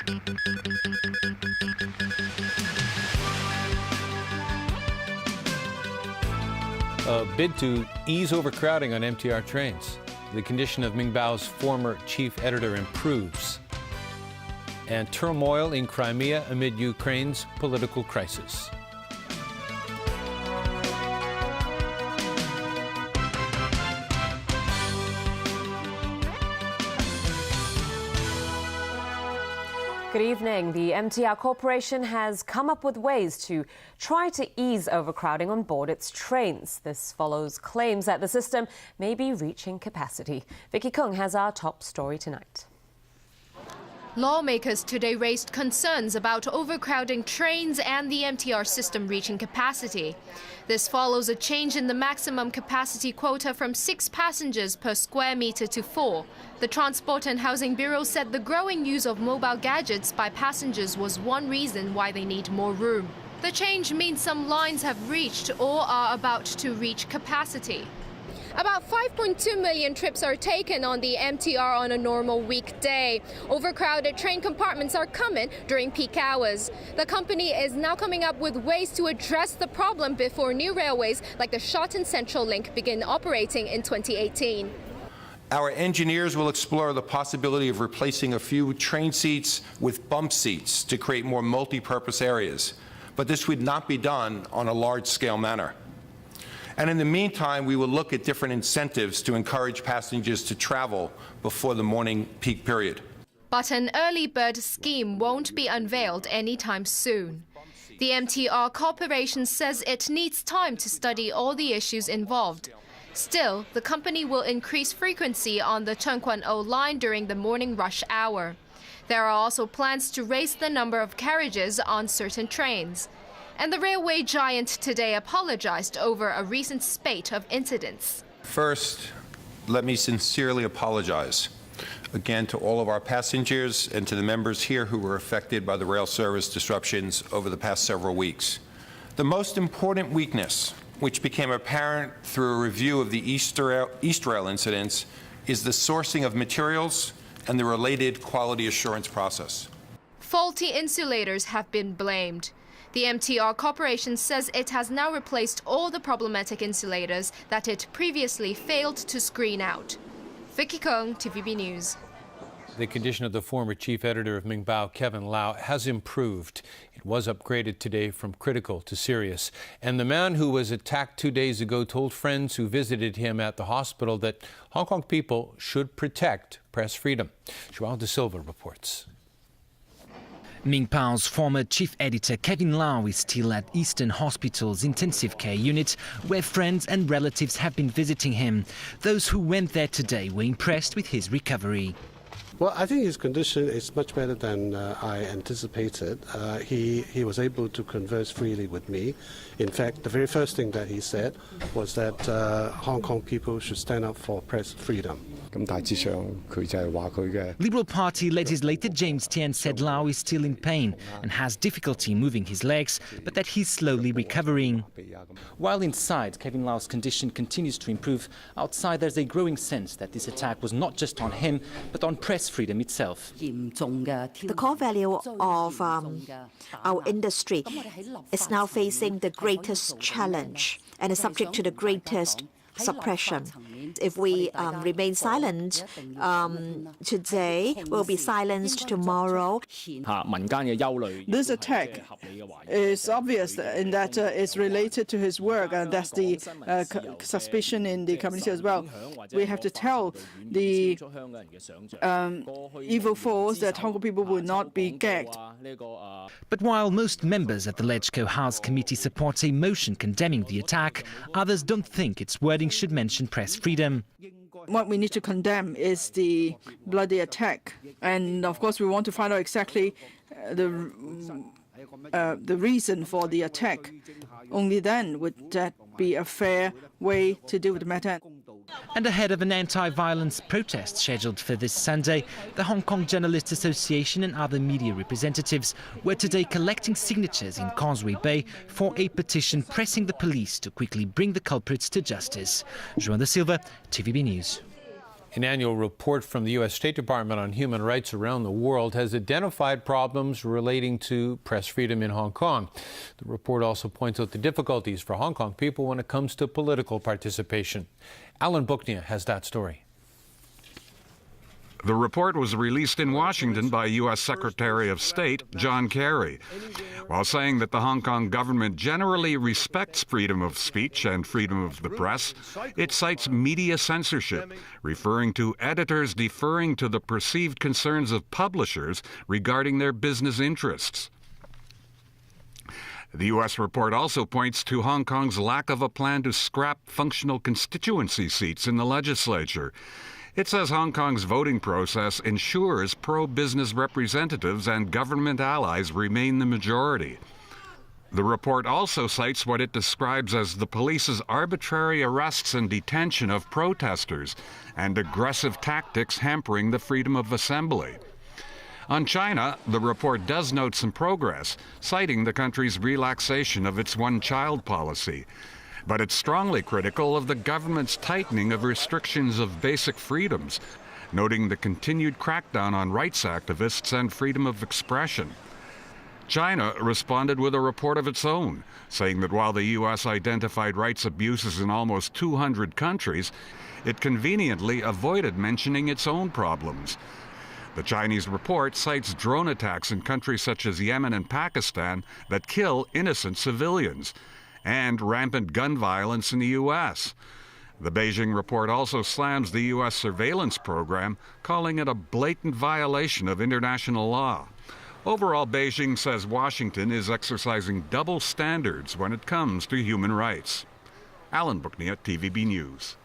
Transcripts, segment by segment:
A bid to ease overcrowding on MTR trains. The condition of Mingbao's former chief editor improves. And turmoil in Crimea amid Ukraine's political crisis. Good evening. The MTR Corporation has come up with ways to try to ease overcrowding on board its trains. This follows claims that the system may be reaching capacity. Vicky Kung has our top story tonight. Lawmakers today raised concerns about overcrowding trains and the MTR system reaching capacity. This follows a change in the maximum capacity quota from 6 passengers per square meter to 4. The Transport and Housing Bureau said the growing use of mobile gadgets by passengers was one reason why they need more room. The change means some lines have reached or are about to reach capacity. About 5.2 million trips are taken on the MTR on a normal weekday. Overcrowded train compartments are common during peak hours. The company is now coming up with ways to address the problem before new railways like the Shotton Central Link begin operating in 2018. Our engineers will explore the possibility of replacing a few train seats with bump seats to create more multi-purpose areas. But this would not be done on a large-scale manner. And in the meantime, we will look at different incentives to encourage passengers to travel before the morning peak period. But an early bird scheme won't be unveiled anytime soon. The MTR Corporation says it needs time to study all the issues involved. Still, the company will increase frequency on the Chengquan-O line during the morning rush hour. There are also plans to raise the number of carriages on certain trains. And the railway giant today apologized over a recent spate of incidents. First, let me sincerely apologize again to all of our passengers and to the members here who were affected by the rail service disruptions over the past several weeks. The most important weakness, which became apparent through a review of the East Rail incidents, is the sourcing of materials and the related quality assurance process. Faulty insulators have been blamed. The MTR Corporation says it has now replaced all the problematic insulators that it previously failed to screen out. Vicky Kung, TVB News. The condition of the former chief editor of Mingbao, Kevin Lau, has improved. It was upgraded today from critical to serious. And the man who was attacked 2 days ago told friends who visited him at the hospital that Hong Kong people should protect press freedom. Joao De Silva reports. Mingbao's former chief editor Kevin Lau is still at Eastern Hospital's intensive care unit, where friends and relatives have been visiting him. Those who went there today were impressed with his recovery. Well, I think his condition is much better than I anticipated. He was able to converse freely with me. In fact, the very first thing that he said was that Hong Kong people should stand up for press freedom. Liberal Party legislator James Tian said Lau is still in pain and has difficulty moving his legs, but that he's slowly recovering. While inside, Kevin Lau's condition continues to improve. Outside, there's a growing sense that this attack was not just on him, but on press freedom itself. The core value of our industry is now facing the greatest challenge and is subject to the greatest suppression. If we remain silent today, we'll be silenced tomorrow. This attack is obvious in that it's related to his work, and that's the suspicion in the community as well. We have to tell the evil force that Hong Kong people will not be gagged. But while most members at the LegCo House Committee support a motion condemning the attack, others don't think its wording should mention press freedom. What we need to condemn is the bloody attack, and of course we want to find out exactly the reason for the attack. Only then would that be a fair way to deal with the matter. And ahead of an anti-violence protest scheduled for this Sunday, the Hong Kong Journalists Association and other media representatives were today collecting signatures in Causeway Bay for a petition pressing the police to quickly bring the culprits to justice. João da Silva, TVB News. An annual report from the U.S. State Department on human rights around the world has identified problems relating to press freedom in Hong Kong. The report also points out the difficulties for Hong Kong people when it comes to political participation. Alan Booknia has that story. The report was released in Washington by U.S. Secretary of State John Kerry. While saying that the Hong Kong government generally respects freedom of speech and freedom of the press, it cites media censorship, referring to editors deferring to the perceived concerns of publishers regarding their business interests. The U.S. report also points to Hong Kong's lack of a plan to scrap functional constituency seats in the legislature. It says Hong Kong's voting process ensures pro-business representatives and government allies remain the majority. The report also cites what it describes as the police's arbitrary arrests and detention of protesters and aggressive tactics hampering the freedom of assembly. On China, the report does note some progress, citing the country's relaxation of its one-child policy. But it's strongly critical of the government's tightening of restrictions of basic freedoms, noting the continued crackdown on rights activists and freedom of expression. China responded with a report of its own, saying that while the U.S. identified rights abuses in almost 200 countries, it conveniently avoided mentioning its own problems. The Chinese report cites drone attacks in countries such as Yemen and Pakistan that kill innocent civilians, and rampant gun violence in the U.S. The Beijing report also slams the U.S. surveillance program, calling it a blatant violation of international law. Overall, Beijing says Washington is exercising double standards when it comes to human rights. Alan Booknia, TVB News.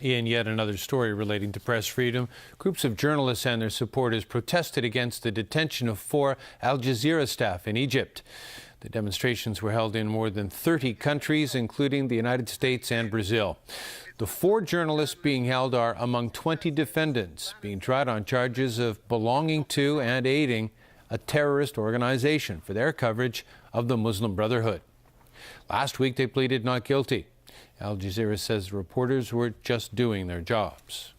In yet another story relating to press freedom, groups of journalists and their supporters protested against the detention of 4 Al Jazeera staff in Egypt. The demonstrations were held in more than 30 countries, including the United States and Brazil. The 4 journalists being held are among 20 defendants being tried on charges of belonging to and aiding a terrorist organization for their coverage of the Muslim Brotherhood. Last week, they pleaded not guilty. Al Jazeera says reporters were just doing their jobs.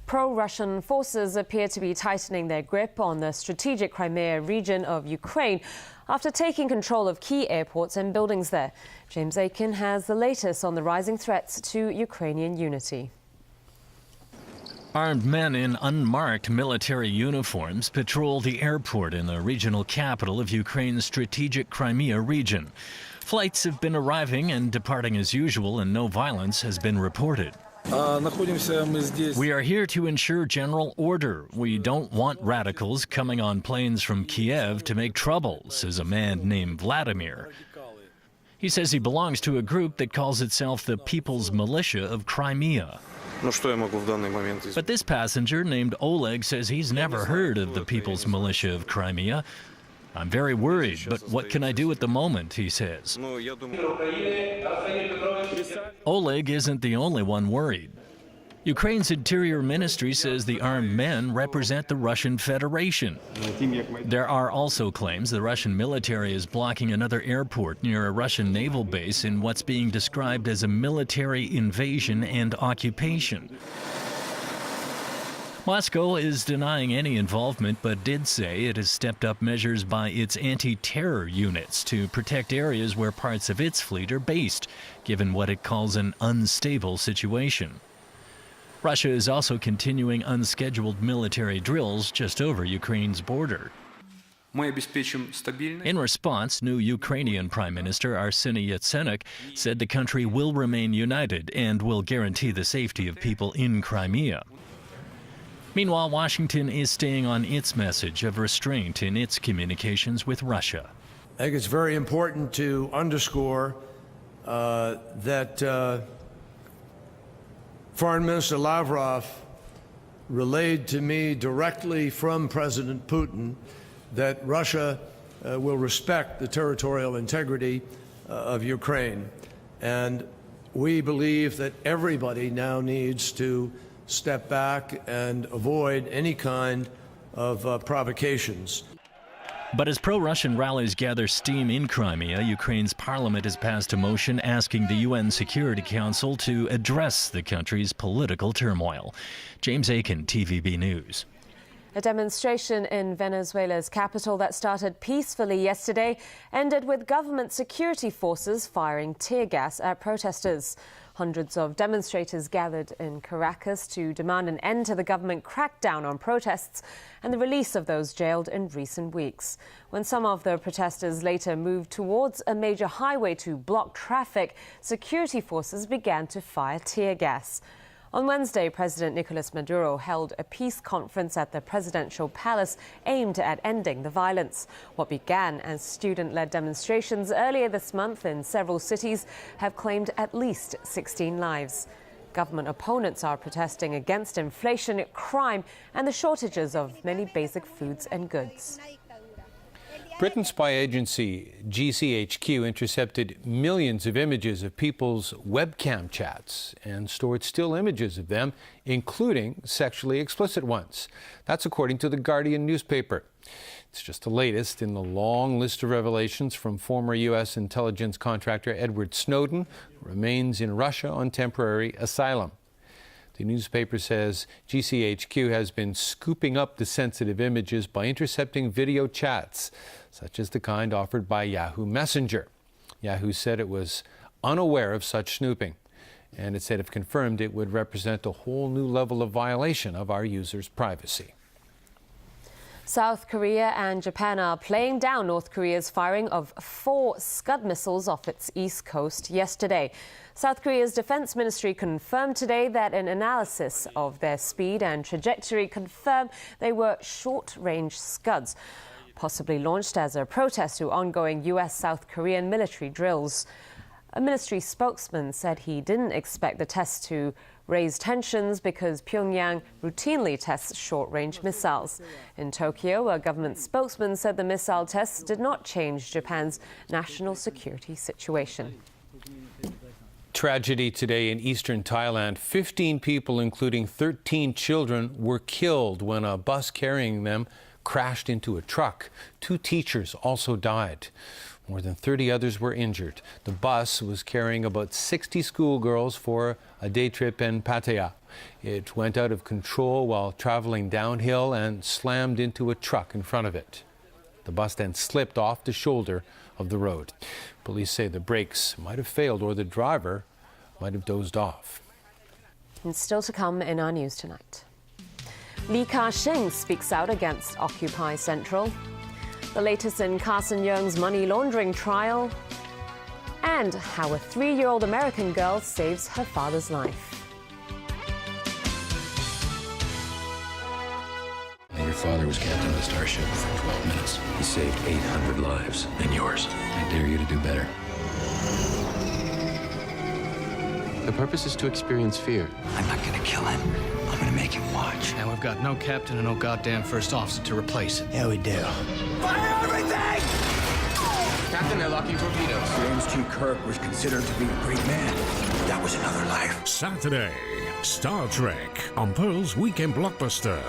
Pro-Russian forces appear to be tightening their grip on the strategic Crimea region of Ukraine after taking control of key airports and buildings there. James Aiken has the latest on the rising threats to Ukrainian unity. Armed men in unmarked military uniforms patrol the airport in the regional capital of Ukraine's strategic Crimea region. Flights have been arriving and departing as usual, and no violence has been reported. We are here to ensure general order. We don't want radicals coming on planes from Kiev to make trouble, says a man named Vladimir. He says he belongs to a group that calls itself the People's Militia of Crimea. But this passenger named Oleg says he's never heard of the People's Militia of Crimea. I'm very worried, but what can I do at the moment, he says. Oleg isn't the only one worried. Ukraine's Interior Ministry says the armed men represent the Russian Federation. There are also claims the Russian military is blocking another airport near a Russian naval base in what's being described as a military invasion and occupation. Moscow is denying any involvement, but did say it has stepped up measures by its anti-terror units to protect areas where parts of its fleet are based, given what it calls an unstable situation. Russia is also continuing unscheduled military drills just over Ukraine's border. In response, new Ukrainian Prime Minister Arseniy Yatsenyuk said the country will remain united and will guarantee the safety of people in Crimea. Meanwhile, Washington is staying on its message of restraint in its communications with Russia. I think it's very important to underscore that Foreign Minister Lavrov relayed to me directly from President Putin that Russia will respect the territorial integrity of Ukraine. And we believe that everybody now needs to step back and avoid any kind of provocations. But as pro-Russian rallies gather steam in Crimea, Ukraine's parliament has passed a motion asking the UN Security Council to address the country's political turmoil. James Aiken, TVB News. A demonstration in Venezuela's capital that started peacefully yesterday ended with government security forces firing tear gas at protesters. Hundreds of demonstrators gathered in Caracas to demand an end to the government crackdown on protests and the release of those jailed in recent weeks. When some of the protesters later moved towards a major highway to block traffic, security forces began to fire tear gas. On Wednesday, President Nicolas Maduro held a peace conference at the presidential palace aimed at ending the violence. What began as student-led demonstrations earlier this month in several cities have claimed at least 16 lives. Government opponents are protesting against inflation, crime, and the shortages of many basic foods and goods. Britain's spy agency GCHQ intercepted millions of images of people's webcam chats and stored still images of them, including sexually explicit ones. That's according to the Guardian newspaper. It's just the latest in the long list of revelations from former U.S. intelligence contractor Edward Snowden, who remains in Russia on temporary asylum. The newspaper says GCHQ has been scooping up the sensitive images by intercepting video chats, such as the kind offered by Yahoo Messenger. Yahoo said it was unaware of such snooping, and it said if confirmed, it would represent a whole new level of violation of our users' privacy. South Korea and Japan are playing down North Korea's firing of 4 Scud missiles off its east coast yesterday. South Korea's defense ministry confirmed today that an analysis of their speed and trajectory confirmed they were short-range Scuds, possibly launched as a protest to ongoing U.S.-South Korean military drills. A ministry spokesman said he didn't expect the tests to raise tensions because Pyongyang routinely tests short-range missiles. In Tokyo, a government spokesman said the missile tests did not change Japan's national security situation. Tragedy today in eastern Thailand. 15 people, including 13 children, were killed when a bus carrying them crashed into a truck. 2 teachers also died. More than 30 others were injured. The bus was carrying about 60 schoolgirls for a day trip in Pattaya. It went out of control while traveling downhill and slammed into a truck in front of it. The bus then slipped off the shoulder of the road. Police say the brakes might have failed or the driver might have dozed off. And still to come in our news tonight. Li Ka-shing speaks out against Occupy Central. The latest in Carson Yeung's money laundering trial, and how a 3-year-old American girl saves her father's life. Your father was captain of the Starship for 12 minutes. He saved 800 lives, and yours. I dare you to do better. The purpose is to experience fear. I'm not gonna kill him. I'm gonna make him watch. And we've got no captain and no goddamn first officer to replace it. Yeah, we do. Fire everything! Captain, they're locking torpedoes. James T. Kirk was considered to be a great man. That was another life. Saturday, Star Trek on Pearl's Weekend Blockbuster.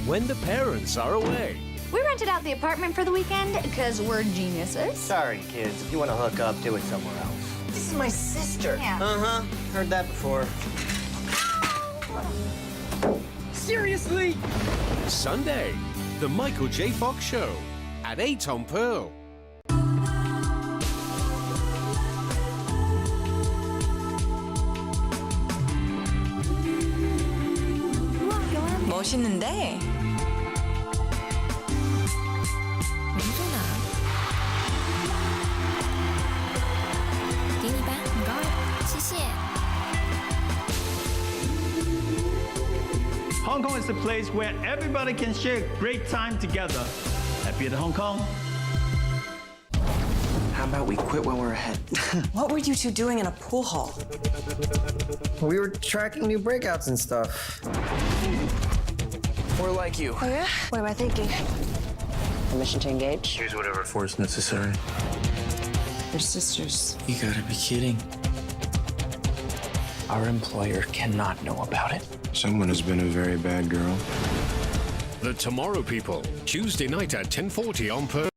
When the parents are away. We rented out the apartment for the weekend because we're geniuses. Sorry, kids. If you want to hook up, do it somewhere else. This is my sister. Yeah. Uh-huh. Heard that before. Seriously? Sunday, The Michael J. Fox Show at 8 on Pearl. 멋있는데? Hong Kong is the place where everybody can share a great time together. Happy at Hong Kong? How about we quit while we're ahead? What were you two doing in a pool hall? We were tracking new breakouts and stuff. We're like you. Oh, yeah? What am I thinking? Permission to engage? Use whatever force necessary. They're sisters. You gotta be kidding. Our employer cannot know about it. Someone has been a very bad girl. The Tomorrow People, Tuesday night at 10:40 on Pearl.